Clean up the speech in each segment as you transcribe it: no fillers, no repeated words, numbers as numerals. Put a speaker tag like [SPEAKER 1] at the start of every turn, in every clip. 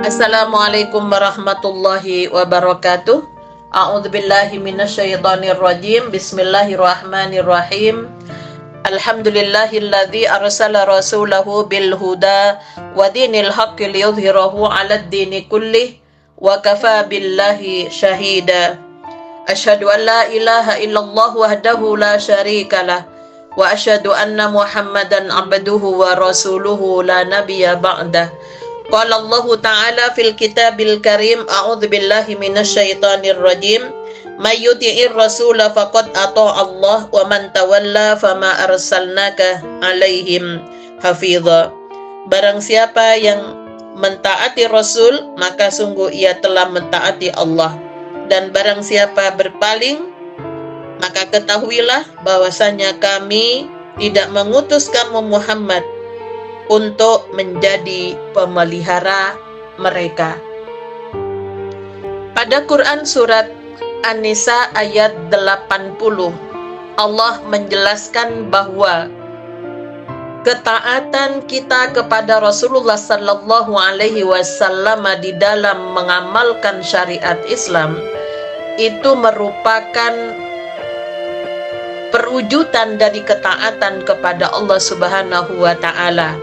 [SPEAKER 1] Assalamualaikum warahmatullahi wabarakatuh. A'udzubillahi minasyaitonir rajim. Bismillahirrahmanirrahim. Alhamdulillahilladzi arsala rasulahu bil huda wa dinil haqqi liyudhhirahu 'alad dini kullih wa kafa billahi syahida. Asyhadu an la ilaha illallah wahdahu la syarikalah wa asyhadu anna Muhammadan 'abduhu wa rasuluhu la nabiyya ba'dah. Qala Allah Ta'ala fil kitabil karim, a'udzu billahi minasyaitonir rajim. May yuti'ir rasula faqad ata'a Allah wa man tawalla fama arsalnaka 'alaihim hafidha. Barang siapa yang mentaati Rasul, maka sungguh ia telah mentaati Allah. Dan barang siapa berpaling, maka ketahuilah bahwasanya kami tidak mengutus kamu Muhammad untuk menjadi pemelihara mereka. Pada Quran surat An-Nisa ayat 80, Allah menjelaskan bahwa ketaatan kita kepada Rasulullah sallallahu alaihi wasallam di dalam mengamalkan syariat Islam itu merupakan perwujudan dari ketaatan kepada Allah Subhanahu wa taala.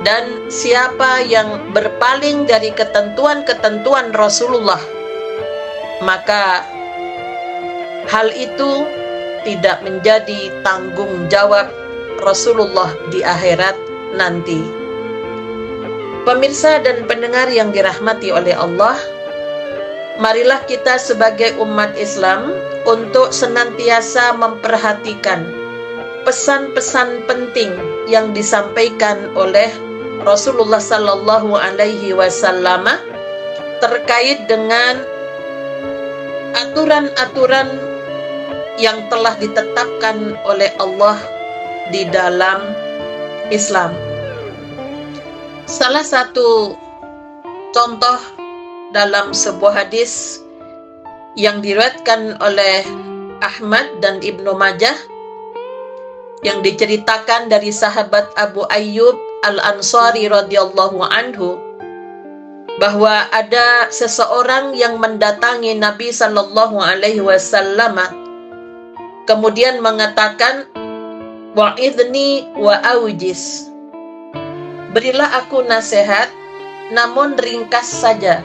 [SPEAKER 1] Dan siapa yang berpaling dari ketentuan-ketentuan Rasulullah, maka hal itu tidak menjadi tanggung jawab Rasulullah di akhirat nanti. Pemirsa dan pendengar yang dirahmati oleh Allah, marilah kita sebagai umat Islam untuk senantiasa memperhatikan pesan-pesan penting yang disampaikan oleh Rasulullah sallallahu alaihi wasallam terkait dengan aturan-aturan yang telah ditetapkan oleh Allah di dalam Islam. Salah satu contoh dalam sebuah hadis yang diriwayatkan oleh Ahmad dan Ibnu Majah, yang diceritakan dari sahabat Abu Ayyub Al-Ansari radhiyallahu anhu, bahwa ada seseorang yang mendatangi Nabi sallallahu alaihi wasallam kemudian mengatakan, wa'idni wa aujiz, berilah aku nasihat namun ringkas saja.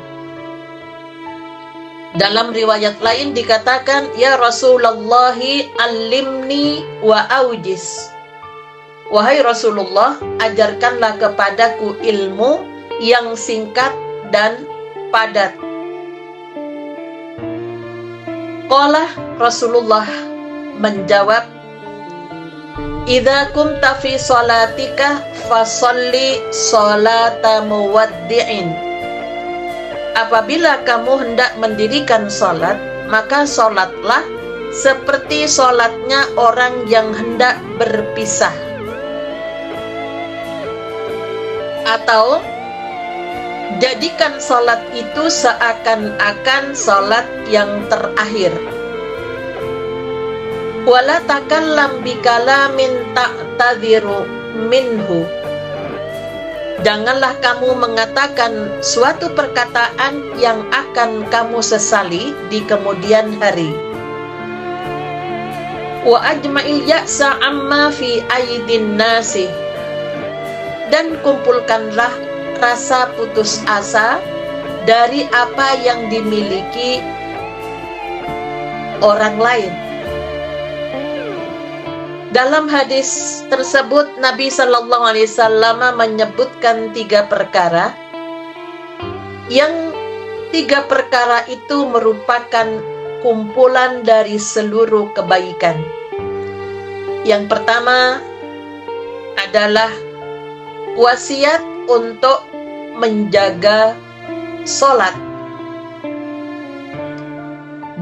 [SPEAKER 1] Dalam riwayat lain dikatakan, ya Rasulullah alimni wa aujiz, wahai Rasulullah, ajarkanlah kepadaku ilmu yang singkat dan padat. Qala, Rasulullah menjawab, idza kumta fi sholatika fasalli sholata muwaddi'in. Apabila kamu hendak mendirikan sholat, maka sholatlah seperti sholatnya orang yang hendak berpisah. Atau jadikan sholat itu seakan-akan sholat yang terakhir. Wala takallam bikalamin ta'tadhiru minhu. Janganlah kamu mengatakan suatu perkataan yang akan kamu sesali di kemudian hari. Wa ajma'il ya'sa amma fi aydin nasi. Dan kumpulkanlah rasa putus asa dari apa yang dimiliki orang lain. Dalam hadis tersebut Nabi sallallahu alaihi wasallam menyebutkan 3 perkara, yang 3 perkara itu merupakan kumpulan dari seluruh kebaikan. Yang pertama adalah wasiat untuk menjaga sholat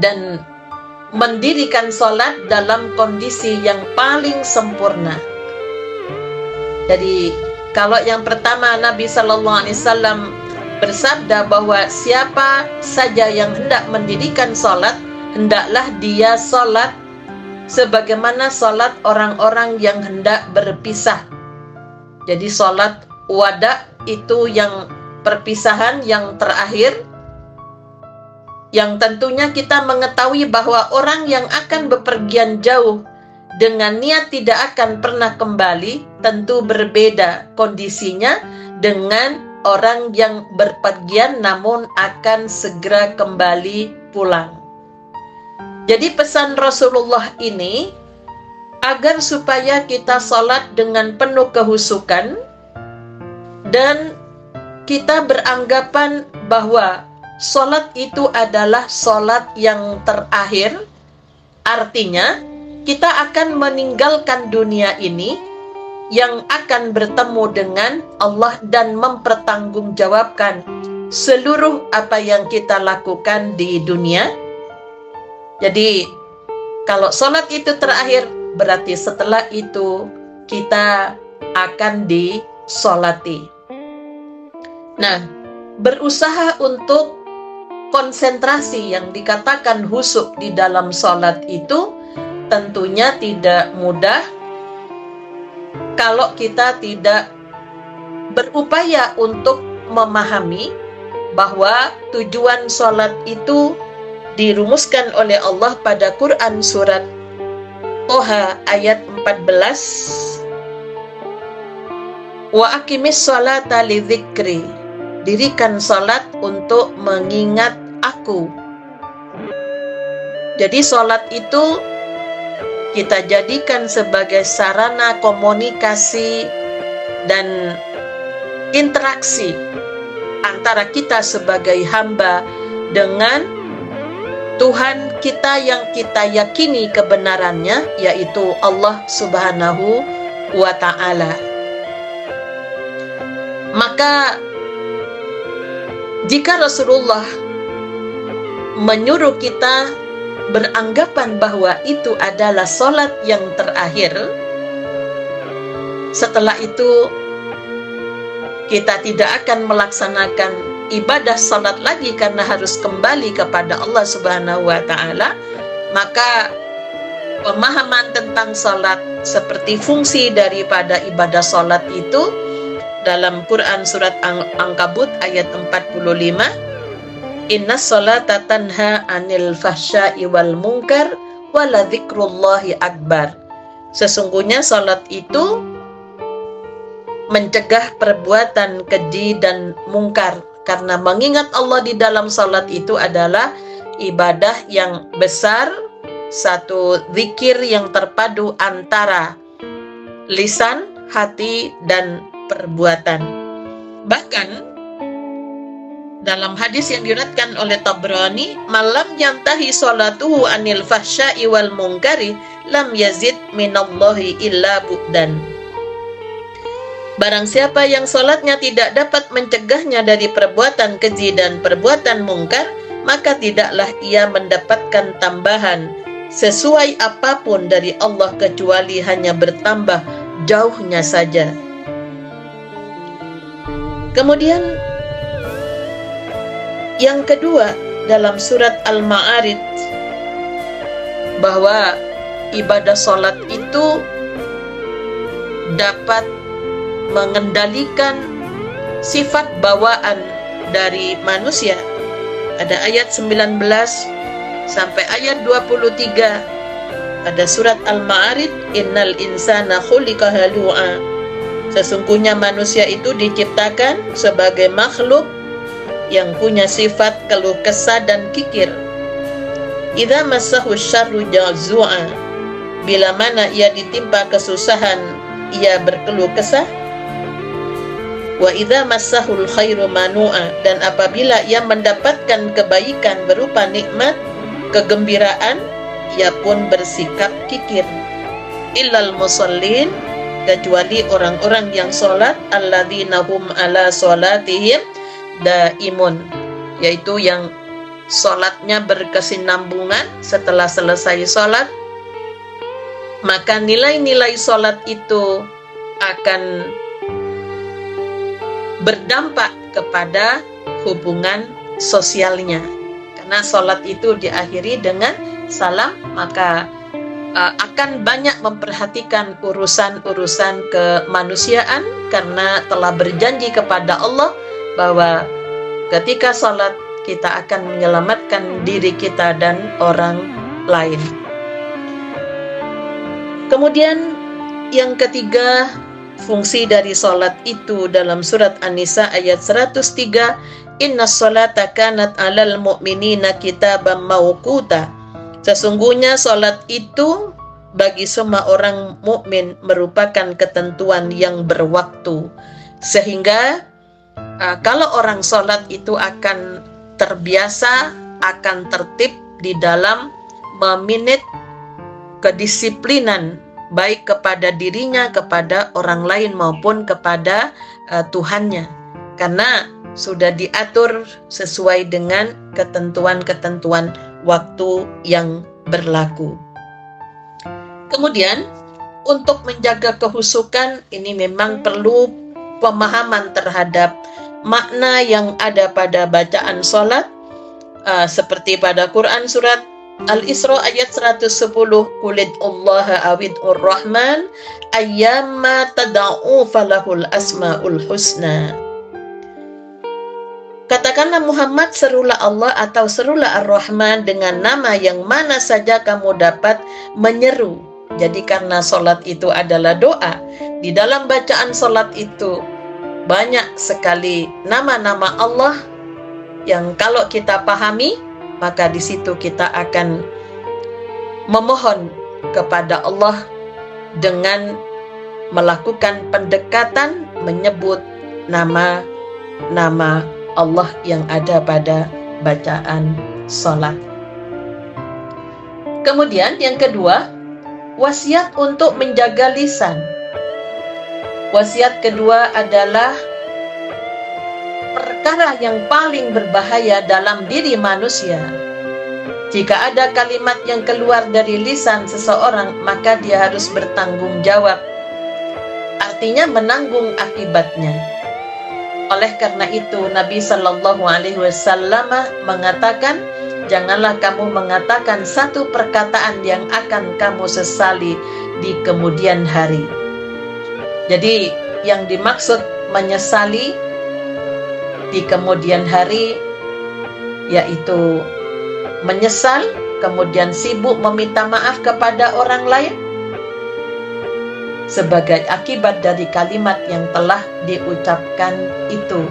[SPEAKER 1] dan mendirikan sholat dalam kondisi yang paling sempurna. Jadi kalau yang pertama Nabi sallallahu alaihi wasallam bersabda bahwa siapa saja yang hendak mendirikan sholat, hendaklah dia sholat sebagaimana sholat orang-orang yang hendak berpisah. Jadi sholat wada itu yang perpisahan yang terakhir, yang tentunya kita mengetahui bahwa orang yang akan bepergian jauh dengan niat tidak akan pernah kembali tentu berbeda kondisinya dengan orang yang berpergian namun akan segera kembali pulang. Jadi pesan Rasulullah ini agar supaya kita salat dengan penuh kehusukan dan kita beranggapan bahwa salat itu adalah salat yang terakhir. Artinya kita akan meninggalkan dunia ini yang akan bertemu dengan Allah dan mempertanggungjawabkan seluruh apa yang kita lakukan di dunia. Jadi kalau salat itu terakhir, berarti setelah itu kita akan disolati. Nah, berusaha untuk konsentrasi yang dikatakan khusyuk di dalam salat itu tentunya tidak mudah kalau kita tidak berupaya untuk memahami bahwa tujuan salat itu dirumuskan oleh Allah pada Quran surat Toha ayat 14. Wa aqimis sholata lidzikri. Dirikan salat untuk mengingat aku. Jadi salat itu kita jadikan sebagai sarana komunikasi dan interaksi antara kita sebagai hamba dengan Tuhan kita yang kita yakini kebenarannya, yaitu Allah Subhanahu wa Ta'ala. Maka jika Rasulullah menyuruh kita beranggapan bahwa itu adalah salat yang terakhir, setelah itu kita tidak akan melaksanakan ibadah salat lagi karena harus kembali kepada Allah Subhanahu wa Ta'ala, maka pemahaman tentang salat seperti fungsi daripada ibadah salat itu dalam Quran surat Ankabut ayat 45, Inna sholata tanha anil fahsya'i wal munkar wala dzikrullahi akbar. Sesungguhnya salat itu mencegah perbuatan keji dan mungkar, karena mengingat Allah di dalam salat itu adalah ibadah yang besar, satu zikir yang terpadu antara lisan, hati, dan perbuatan. Bahkan dalam hadis yang diriwayatkan oleh Tabrani, malam yantahi salatuhu anil fahsya'i wal munkari lam yazid minallahi illa bu'dan. Barang siapa yang salatnya tidak dapat mencegahnya dari perbuatan keji dan perbuatan mungkar, maka tidaklah ia mendapatkan tambahan sesuai apapun dari Allah kecuali hanya bertambah jauhnya saja. Kemudian yang kedua dalam surat Al-Ma'arij, bahwa ibadah salat itu dapat mengendalikan sifat bawaan dari manusia. Ada ayat 19 sampai ayat 23 pada surat Al-Ma'arij, innal insana khuliqa halu'a. Sesungguhnya manusia itu diciptakan sebagai makhluk yang punya sifat keluh kesah dan kikir. Idza massahu syarru jazua. Bila mana ia ditimpa kesusahan, ia berkeluh kesah. Wa idza massahul khairu manu'a, dan apabila ia mendapatkan kebaikan berupa nikmat, kegembiraan, ia pun bersikap kikir. Illal musallin, kecuali orang-orang yang salat, alladzina hum ala salatihim daimun, yaitu yang salatnya berkesinambungan. Setelah selesai salat, maka nilai-nilai salat itu akan berdampak kepada hubungan sosialnya, karena salat itu diakhiri dengan salam, maka akan banyak memperhatikan urusan-urusan kemanusiaan, karena telah berjanji kepada Allah bahwa ketika salat kita akan menyelamatkan diri kita dan orang lain. Kemudian yang ketiga, fungsi dari salat itu dalam surat An-Nisa ayat 103, inna sholata kanat 'alal mu'minina kitaban mauquta. Sesungguhnya salat itu bagi semua orang mukmin merupakan ketentuan yang berwaktu. Sehingga kalau orang salat itu akan terbiasa, akan tertib di dalam meminit kedisiplinan baik kepada dirinya, kepada orang lain maupun kepada Tuhannya, karena sudah diatur sesuai dengan ketentuan-ketentuan waktu yang berlaku. Kemudian untuk menjaga kehusukan ini memang perlu pemahaman terhadap makna yang ada pada bacaan salat, seperti pada Quran surat Al-Isra ayat 110, Qulid Allah awid'ur Rahman ayyamma tada'u falahul asma'ul husna. Katakanlah Muhammad, serulah Allah atau serulah Ar-Rahman dengan nama yang mana saja kamu dapat menyeru. Jadi karena salat itu adalah doa, di dalam bacaan salat itu banyak sekali nama-nama Allah yang kalau kita pahami, maka di situ kita akan memohon kepada Allah dengan melakukan pendekatan menyebut nama-nama Allah yang ada pada bacaan salat. Kemudian yang kedua, wasiat untuk menjaga lisan. Wasiat kedua adalah perkara yang paling berbahaya dalam diri manusia. Jika ada kalimat yang keluar dari lisan seseorang, maka dia harus bertanggung jawab. Artinya menanggung akibatnya. Oleh karena itu Nabi Shallallahu Alaihi Wasallam mengatakan, janganlah kamu mengatakan satu perkataan yang akan kamu sesali di kemudian hari. Jadi yang dimaksud menyesali di kemudian hari yaitu menyesal, kemudian sibuk meminta maaf kepada orang lain sebagai akibat dari kalimat yang telah diucapkan itu.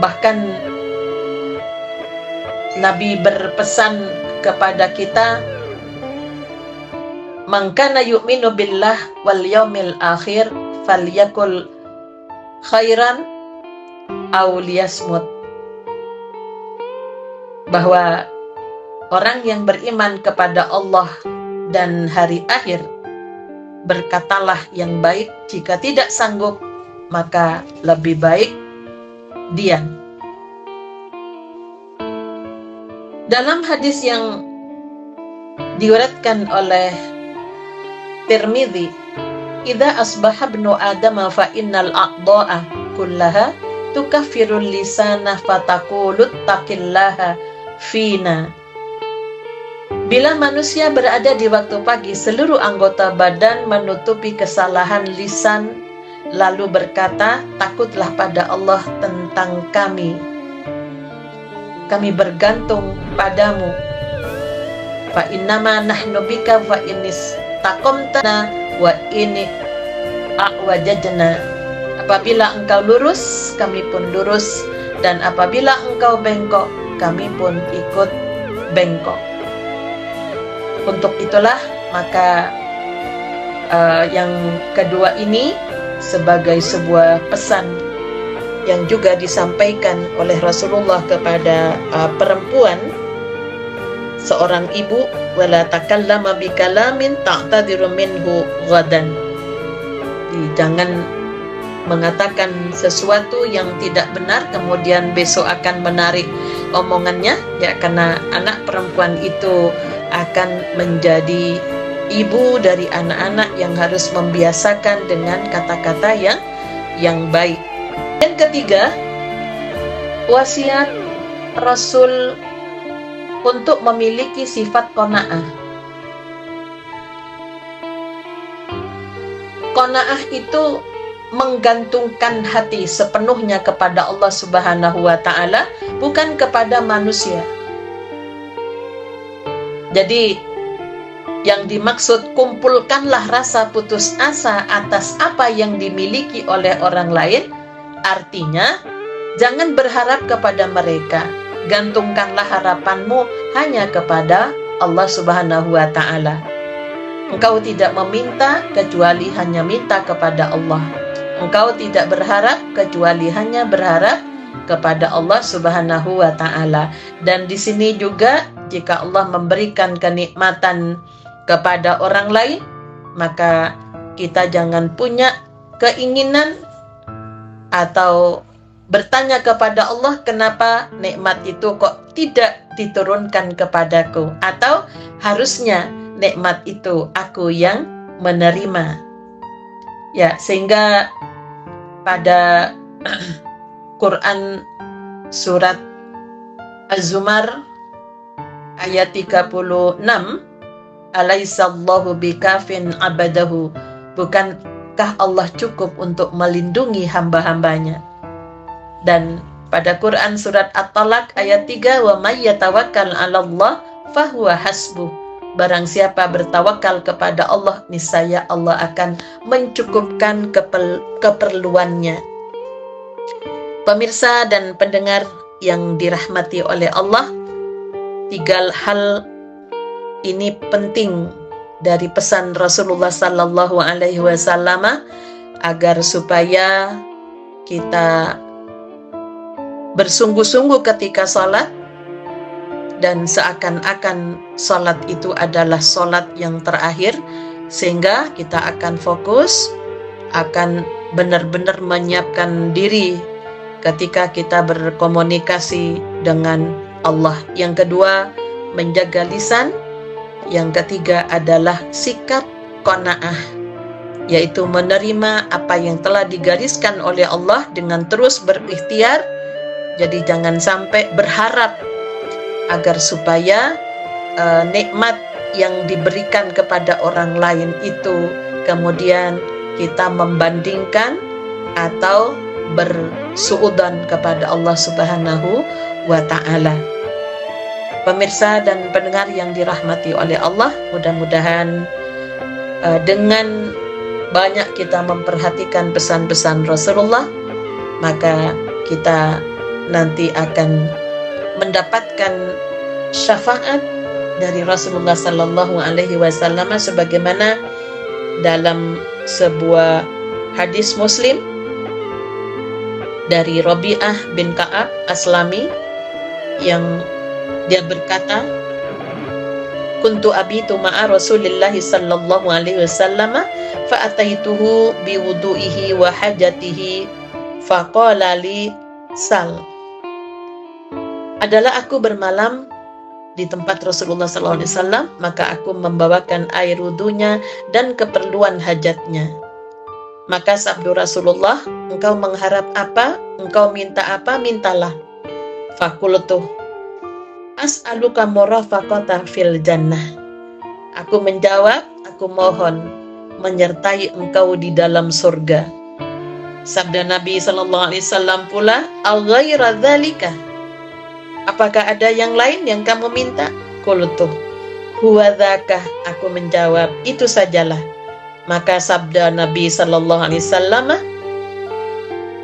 [SPEAKER 1] Bahkan Nabi berpesan kepada kita, man kana yu'minu billah wal yaumil akhir falyakul khairan aw liyasmut. Bahwa orang yang beriman kepada Allah dan hari akhir, berkatalah yang baik, jika tidak sanggup maka lebih baik diam. Dalam hadis yang diriwayatkan oleh Tirmidzi, idza asbaha ibnu adam fa innal a'dha'a kullaha tukaffirul lisana fataqulu taqillaha fina. Bila manusia berada di waktu pagi, seluruh anggota badan menutupi kesalahan lisan, lalu berkata, takutlah pada Allah tentang kami. Kami bergantung padamu. Fa innama nahnu bika wa inis taqamtana wa ini a'wajajna. Apabila engkau lurus, kami pun lurus, dan apabila engkau bengkok, kami pun ikut bengkok. Untuk itulah maka yang kedua ini sebagai sebuah pesan yang juga disampaikan oleh Rasulullah kepada perempuan, seorang ibu, wala takallama bikalamin ta'tadiru minhu ghadan. Jangan mengatakan sesuatu yang tidak benar kemudian besok akan menarik omongannya, ya, karena anak perempuan itu akan menjadi ibu dari anak-anak yang harus membiasakan dengan kata-kata yang baik. Yang ketiga, wasiat Rasul untuk memiliki sifat qanaah. Qanaah itu menggantungkan hati sepenuhnya kepada Allah Subhanahu wa Ta'ala, bukan kepada manusia. Jadi yang dimaksud kumpulkanlah rasa putus asa atas apa yang dimiliki oleh orang lain, artinya jangan berharap kepada mereka. Gantungkanlah harapanmu hanya kepada Allah Subhanahu wa Ta'ala. Engkau tidak meminta kecuali hanya minta kepada Allah. Engkau tidak berharap kecuali hanya berharap kepada Allah Subhanahu wa Ta'ala. Dan di sini juga jika Allah memberikan kenikmatan kepada orang lain, maka kita jangan punya keinginan atau bertanya kepada Allah, kenapa nikmat itu kok tidak diturunkan kepadaku, atau harusnya nikmat itu aku yang menerima. Ya, sehingga pada Quran surat Az-Zumar ayat 36, alaisallahu bikafin abadahu, bukankah Allah cukup untuk melindungi hamba-hambanya? Dan pada Quran surat At-Talaq ayat 3, wa may yatawakkal 'alallah fahuwa hasbuh, barang siapa bertawakal kepada Allah, niscaya Allah akan mencukupkan keperluannya. Pemirsa dan pendengar yang dirahmati oleh Allah, 3 hal ini penting dari pesan Rasulullah Sallallahu Alaihi Wasallam agar supaya kita bersungguh-sungguh ketika sholat, dan seakan-akan sholat itu adalah sholat yang terakhir, sehingga kita akan fokus, akan benar-benar menyiapkan diri ketika kita berkomunikasi dengan Allah. Yang kedua, menjaga lisan. Yang ketiga adalah sikap qanaah, yaitu menerima apa yang telah digariskan oleh Allah dengan terus berikhtiar. Jadi jangan sampai berharap agar supaya nikmat yang diberikan kepada orang lain itu kemudian kita membandingkan atau bersuudzon kepada Allah Subhanahu wa Ta'ala. Pemirsa dan pendengar yang dirahmati oleh Allah, mudah-mudahan dengan banyak kita memperhatikan pesan-pesan Rasulullah, maka kita nanti akan mendapatkan syafaat dari Rasulullah Sallallahu Alaihi Wasallam, sebagaimana dalam sebuah hadis Muslim dari Rabi'ah bin Ka'ab Aslami, yang dia berkata, kuntu abitu ma'a Rasulillahi sallallahu alaihi wasallam fa ataituhu bi wudu'ihi wa hajatihi faqala li sal. Adalah aku bermalam di tempat Rasulullah sallallahu alaihi wasallam, maka aku membawakan air wudunya dan keperluan hajatnya. Maka sabda Rasulullah, engkau mengharap apa? Engkau minta apa? Mintalah. Fakultuh as'aluka murafaqata fil jannah. Aku menjawab, aku mohon menyertai engkau di dalam surga. Sabda Nabi sallallahu alaihi wasallam pula, al ghaira dzalika, apakah ada yang lain yang kamu minta? Qultu huwa dzaka, aku menjawab, itu sajalah. Maka sabda Nabi sallallahu alaihi wasallam,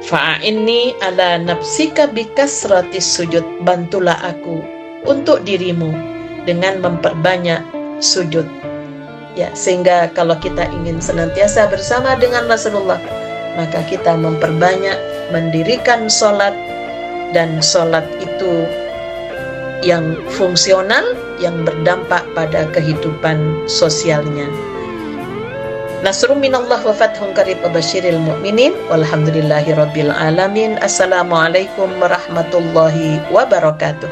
[SPEAKER 1] fa'inni ala nafsika bikasratis sujud, bantulah aku untuk dirimu dengan memperbanyak sujud. Ya, sehingga kalau kita ingin senantiasa bersama dengan Rasulullah, maka kita memperbanyak mendirikan sholat, dan sholat itu yang fungsional, yang berdampak pada kehidupan sosialnya. Nasrun minallah wa fathun qarib wa basyiril mu'minin walhamdulillahi rabbil alamin. Assalamualaikum warahmatullahi wabarakatuh.